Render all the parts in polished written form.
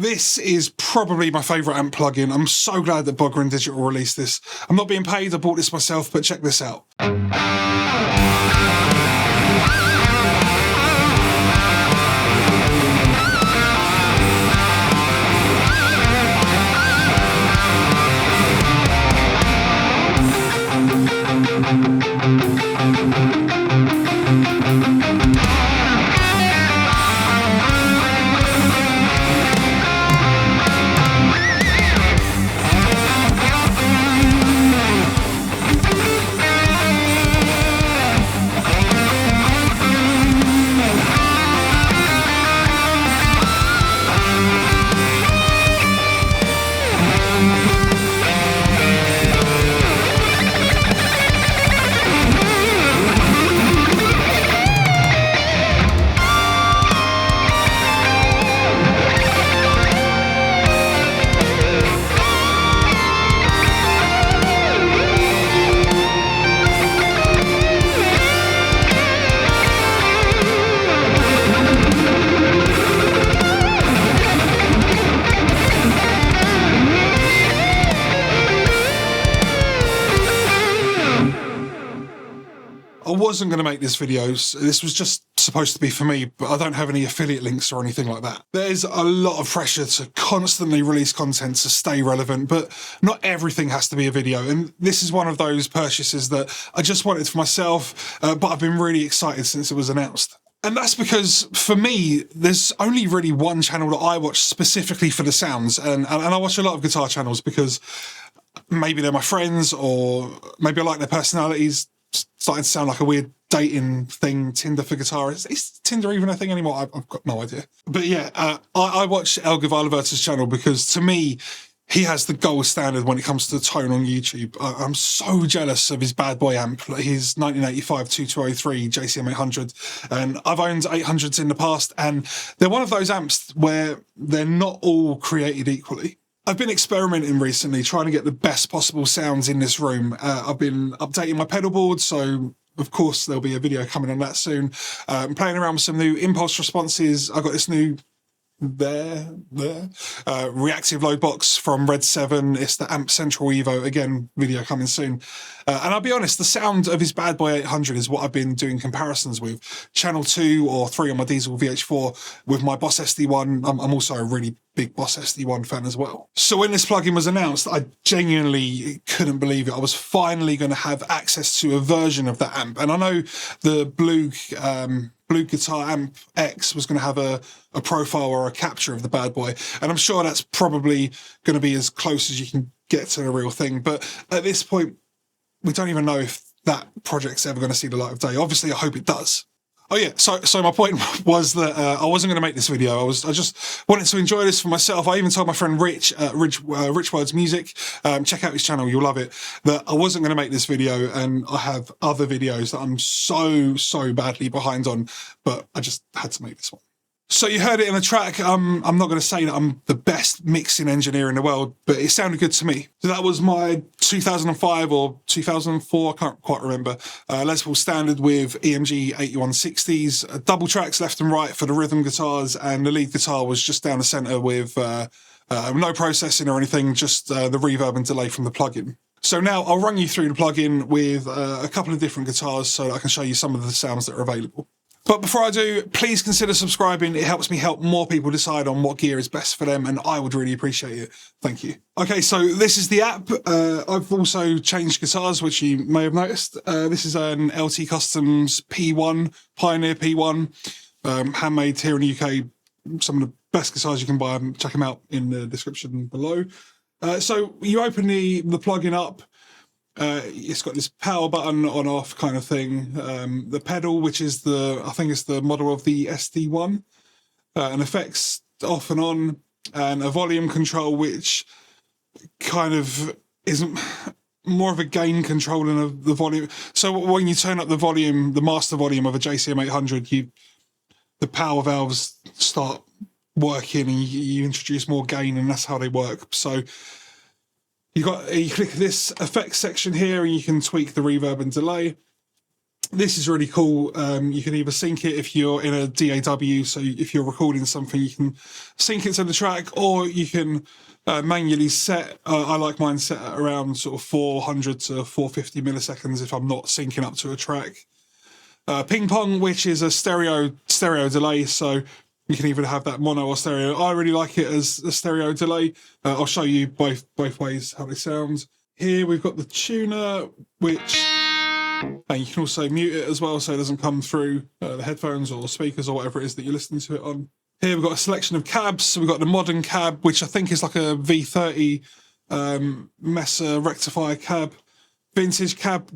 This is probably my favourite amp plugin. I'm so glad that Bogren Digital released this. I'm not being paid, I bought this myself, but check this out. I wasn't going to make this video. This was just supposed to be for me, but I don't have any affiliate links or anything like that. There's a lot of pressure to constantly release content to stay relevant, but not everything has to be a video. And this is one of those purchases that I just wanted for myself, but I've been really excited since it was announced. And that's because, for me, there's only really one channel that I watch specifically for the sounds. And I watch a lot of guitar channels because maybe they're my friends, or maybe I like their personalities. Starting to sound like a weird dating thing, Tinder for guitarists. Is Tinder even a thing anymore? I've got no idea. But yeah, I watch El Gavalaverta's channel because, to me, he has the gold standard when it comes to tone on YouTube. I'm so jealous of his bad boy amp, his 1985 2203 JCM 800. And I've owned 800s in the past, and they're one of those amps where they're not all created equally. I've been experimenting recently, trying to get the best possible sounds in this room. I've been updating my pedal board, so of course there'll be a video coming on that soon. I'm playing around with some new impulse responses. I got this new reactive load box from Red 7. It's the Amp Central Evo. Again, video coming soon. And I'll be honest, the sound of his bad boy 800 is what I've been doing comparisons with. Channel 2 or 3 on my diesel VH4 with my Boss SD1. I'm also a really big Boss SD1 fan as well. So when this plugin was announced, I genuinely couldn't believe it. I was finally going to have access to a version of that amp. And I know the Blue Guitar Amp X was going to have a profile or a capture of the bad boy. And I'm sure that's probably going to be as close as you can get to the real thing. But at this point, we don't even know if that project's ever going to see the light of day. Obviously, I hope it does. Oh yeah, so my point was that I wasn't going to make this video. I just wanted to enjoy this for myself. I even told my friend Rich Words Music, check out his channel, you'll love it, that I wasn't going to make this video, and I have other videos that I'm so badly behind on, but I just had to make this one. So you heard it in the track. I'm not going to say that I'm the best mixing engineer in the world, but it sounded good to me. So that was my 2005 or 2004, I can't quite remember, Les Paul Standard with EMG 8160s, double tracks left and right for the rhythm guitars, and the lead guitar was just down the centre with no processing or anything, just the reverb and delay from the plugin. So now I'll run you through the plugin with a couple of different guitars so that I can show you some of the sounds that are available. But before I do, please consider subscribing. It helps me help more people decide on what gear is best for them, and I would really appreciate it. Thank you. Okay, so this is the app. I've also changed guitars, which you may have noticed. This is an LT Customs P1, Pioneer P1, handmade here in the UK. Some of the best guitars you can buy. Check them out in the description below. So you open the plugin up. It's got this power button on off kind of thing. The pedal, which is I think it's the model of the SD1, an effects off and on, and a volume control, which kind of isn't more of a gain control than the volume. So when you turn up the volume, the master volume of a JCM 800, the power valves start working and you introduce more gain, and that's how they work. So you click this effects section here and you can tweak the reverb and delay. This is really cool. You can either sync it if you're in a DAW, so if you're recording something, you can sync it to the track, or you can manually set. I like mine set at around sort of 400 to 450 milliseconds if I'm not syncing up to a track. Ping pong, which is a stereo delay, so you can either have that mono or stereo. I really like it as a stereo delay. I'll show you both ways how they sound. Here we've got the tuner, which. And you can also mute it as well so it doesn't come through the headphones or speakers or whatever it is that you're listening to it on. Here we've got a selection of cabs. So we've got the modern cab, which I think is like a V30 Messer rectifier cab. Vintage cab,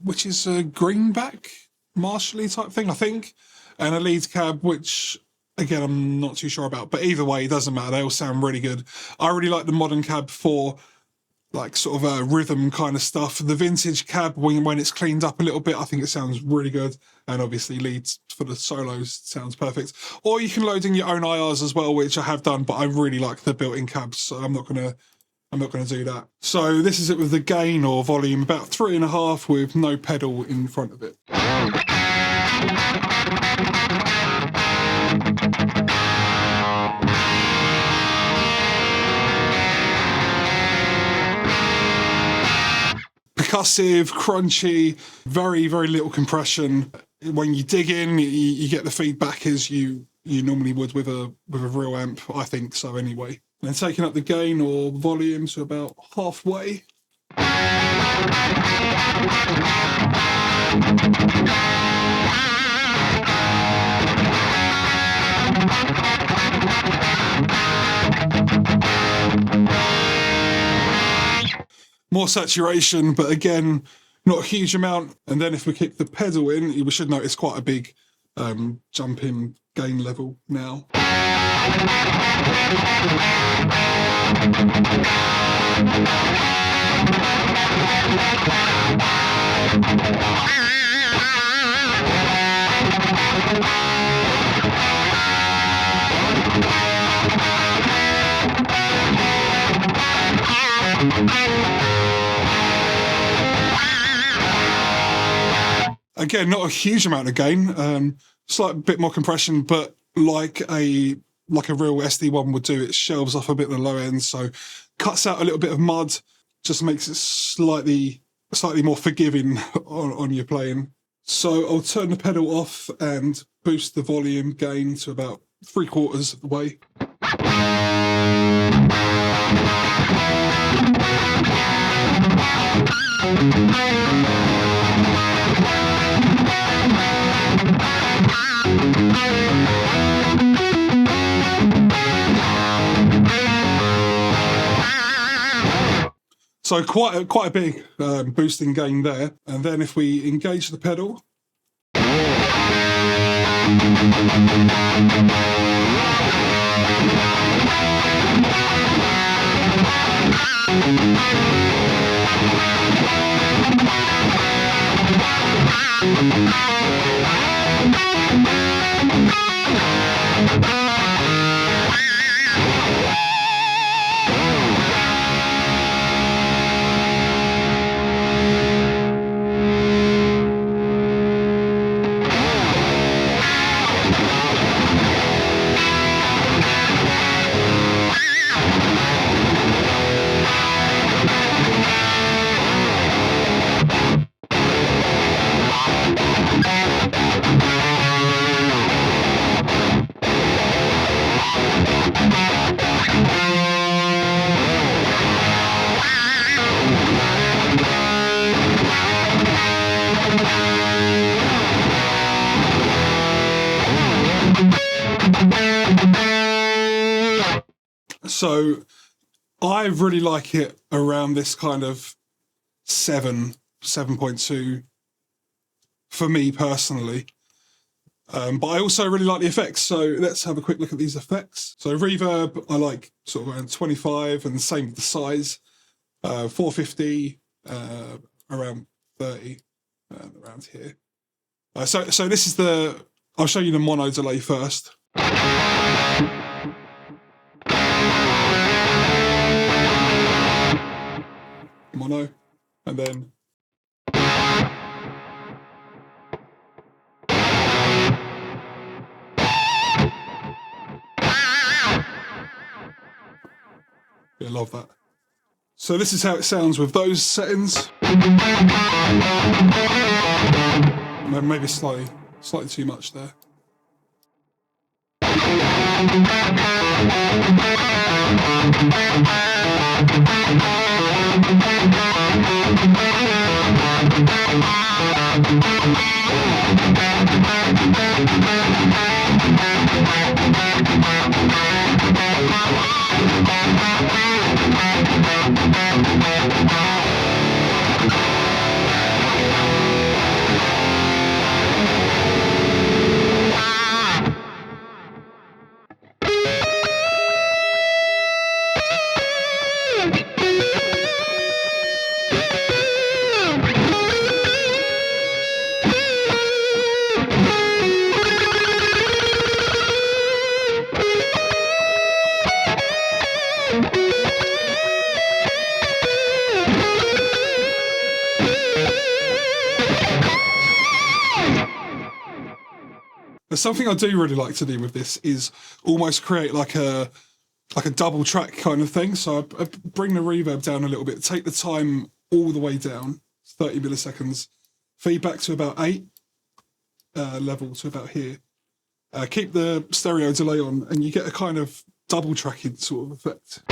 which is a greenback, Marshally type thing, I think. And a lead cab, which, again, I'm not too sure about. But either way, it doesn't matter. They all sound really good. I really like the modern cab for like sort of a rhythm kind of stuff. The vintage cab, when it's cleaned up a little bit, I think it sounds really good. And obviously leads for the solos sounds perfect. Or you can load in your own IRs as well, which I have done, but I really like the built-in cabs, so I'm not gonna do that. So this is it with the gain or volume, about 3.5 with no pedal in front of it. Percussive, crunchy, very, very little compression. When you dig in, you get the feedback as you normally would with a real amp, I think so anyway. And taking up the gain or volume to about halfway. More saturation, but again, not a huge amount. And then if we kick the pedal in, we should notice quite a big jump in gain level now. Again, not a huge amount of gain, slight bit more compression, but like a real SD1 would do, it shelves off a bit at the low end, so cuts out a little bit of mud, just makes it slightly more forgiving on your playing. So I'll turn the pedal off and boost the volume gain to about 3/4 of the way. So quite a big boosting gain there. And then if we engage the pedal, so I really like it around this kind of 7.2 for me personally. But I also really like the effects, so let's have a quick look at these effects. So reverb, I like sort of around 25, and same with the size. 450, around 30, around here. So this is I'll show you the mono delay first. Mono, and then Yeah, love that. So this is how it sounds with those settings. Maybe slightly too much there. There's something I do really like to do with this is almost create like a double track kind of thing. So I bring the reverb down a little bit, take the time all the way down, 30 milliseconds, feedback to about 8, level to about here. Keep the stereo delay on, and you get a kind of double tracking sort of effect.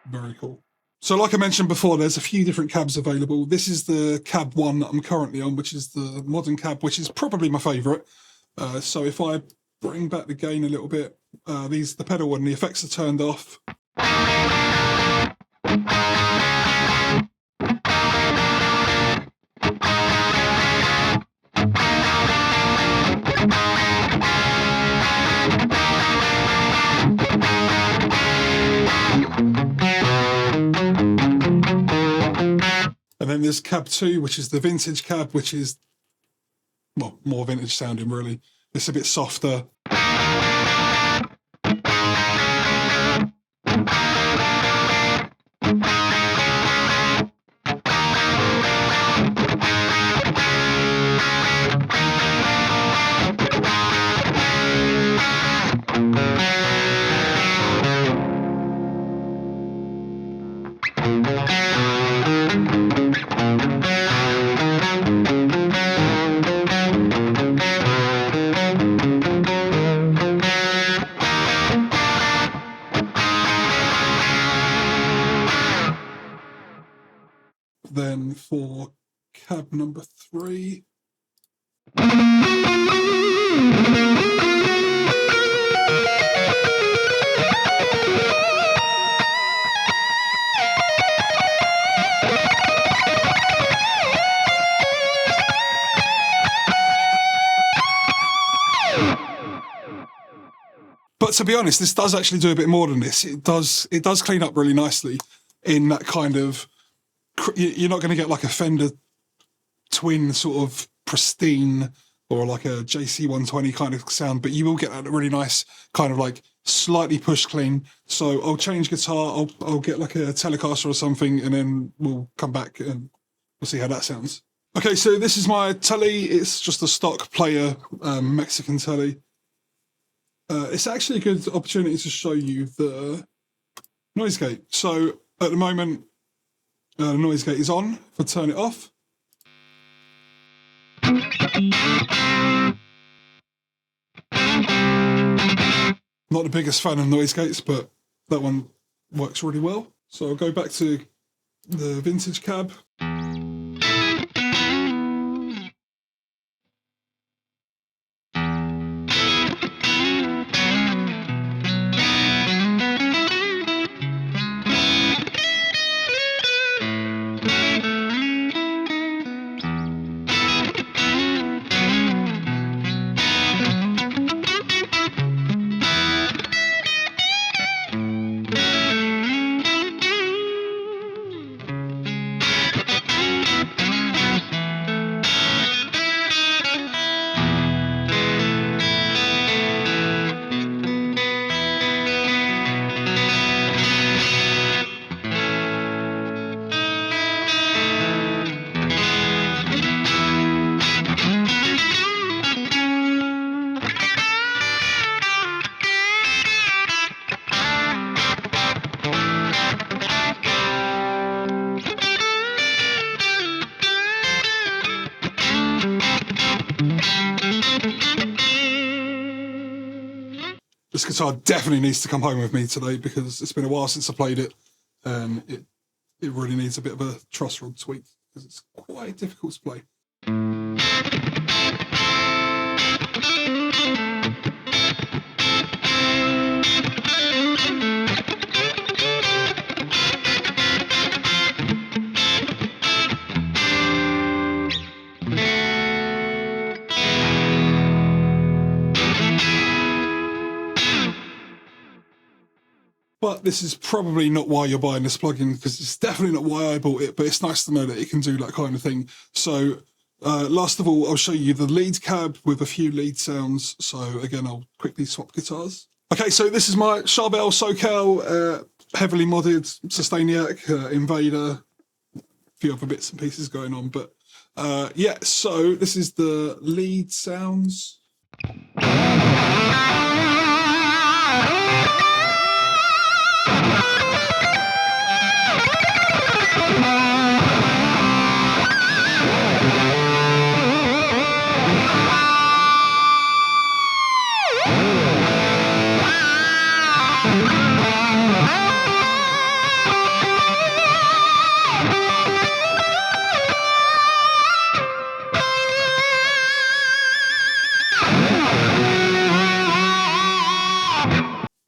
Very cool. So like I mentioned before, there's a few different cabs available. This is the cab 1 that I'm currently on, which is the modern cab, which is probably my favourite. So if I bring back the gain a little bit, the pedal and the effects are turned off. And then there's cab 2, which is the vintage cab, which is, well, more vintage sounding really. It's a bit softer. Then for cab number 3. But to be honest, this does actually do a bit more than this. It does clean up really nicely in that kind of, you're not going to get like a Fender twin sort of pristine or like a JC120 kind of sound, but you will get that really nice kind of like slightly push clean. So I'll change guitar, I'll get like a Telecaster or something, and then we'll come back and we'll see how that sounds. Okay, so this is my Tele. It's just a stock player Mexican Tele. It's actually a good opportunity to show you the noise gate. So at the moment, the noise gate is on. If I turn it off, not the biggest fan of noise gates, but that one works really well. So I'll go back to the vintage cab. This guitar definitely needs to come home with me today because it's been a while since I played it, and it really needs a bit of a truss rod tweak because it's quite difficult to play. But this is probably not why you're buying this plugin, because it's definitely not why I bought it, but it's nice to know that it can do that kind of thing. So last of all, I'll show you the lead cab with a few lead sounds. So again, I'll quickly swap guitars. Okay, so this is my Charvel SoCal, heavily modded Sustainiac, Invader, a few other bits and pieces going on. But yeah, so this is the lead sounds.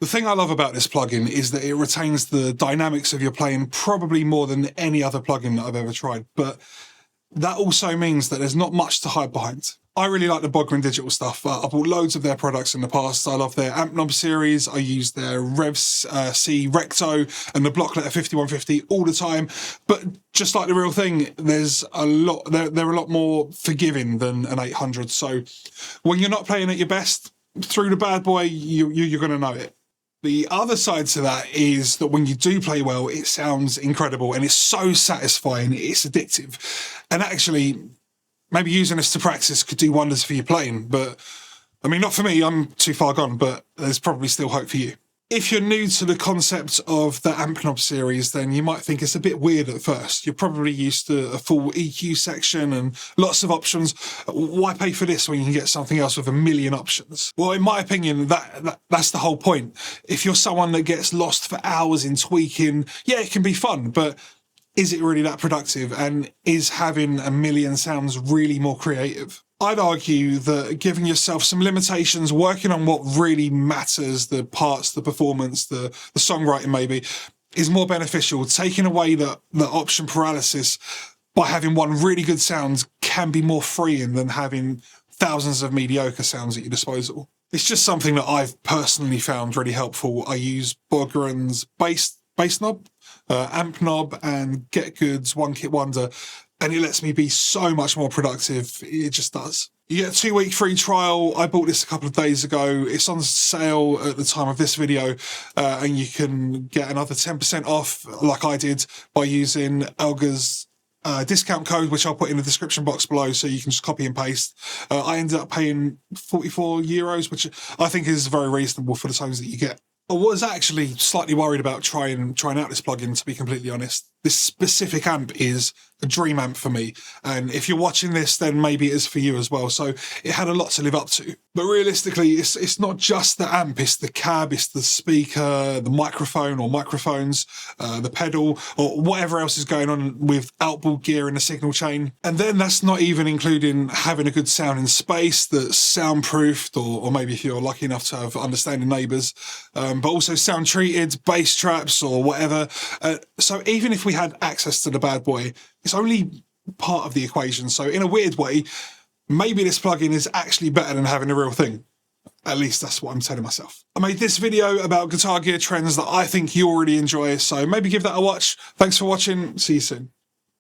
The thing I love about this plugin is that it retains the dynamics of your playing probably more than any other plugin that I've ever tried, but that also means that there's not much to hide behind. I really like the Bogren digital stuff. I've bought loads of their products in the past. I love their amp knob series. I use their Revs C Recto and the Blockletter 5150 all the time. But just like the real thing, there's a lot. They're a lot more forgiving than an 800. So when you're not playing at your best through the bad boy, you're going to know it. The other side to that is that when you do play well, it sounds incredible and it's so satisfying, it's addictive. And actually, maybe using this to practice could do wonders for your playing. But, I mean, not for me, I'm too far gone, but there's probably still hope for you. If you're new to the concept of the amp knob series, then you might think it's a bit weird at first. You're probably used to a full EQ section and lots of options. Why pay for this when you can get something else with a million options? Well, in my opinion, that's the whole point. If you're someone that gets lost for hours in tweaking, yeah, it can be fun, but is it really that productive? And is having a million sounds really more creative? I'd argue that giving yourself some limitations, working on what really matters, the parts, the performance, the songwriting maybe, is more beneficial. Taking away the option paralysis by having one really good sound can be more freeing than having thousands of mediocre sounds at your disposal. It's just something that I've personally found really helpful. I use Bogren's bass knob, amp knob, and Get Good's One Kit Wonder, and it lets me be so much more productive. It just does. You get a 2-week free trial. I bought this a couple of days ago. It's on sale at the time of this video, and you can get another 10% off, like I did, by using Elga's discount code, which I'll put in the description box below, so you can just copy and paste. I ended up paying €44, which I think is very reasonable for the tones that you get. I was actually slightly worried about trying out this plugin, to be completely honest. This specific amp is a dream amp for me, and if you're watching this, then maybe it is for you as well. So it had a lot to live up to. But realistically, it's not just the amp, it's the cab, it's the speaker, the microphone or microphones, the pedal, or whatever else is going on with outboard gear in the signal chain. And then that's not even including having a good sound in space that's soundproofed, or maybe if you're lucky enough to have understanding neighbours, but also sound treated, bass traps or whatever. So even if we had access to the bad boy, it's only part of the equation. So in a weird way, maybe this plugin is actually better than having a real thing. At least that's what I'm telling myself. I made this video about guitar gear trends that I think you already enjoy, so maybe give that a watch. Thanks for watching. See you soon.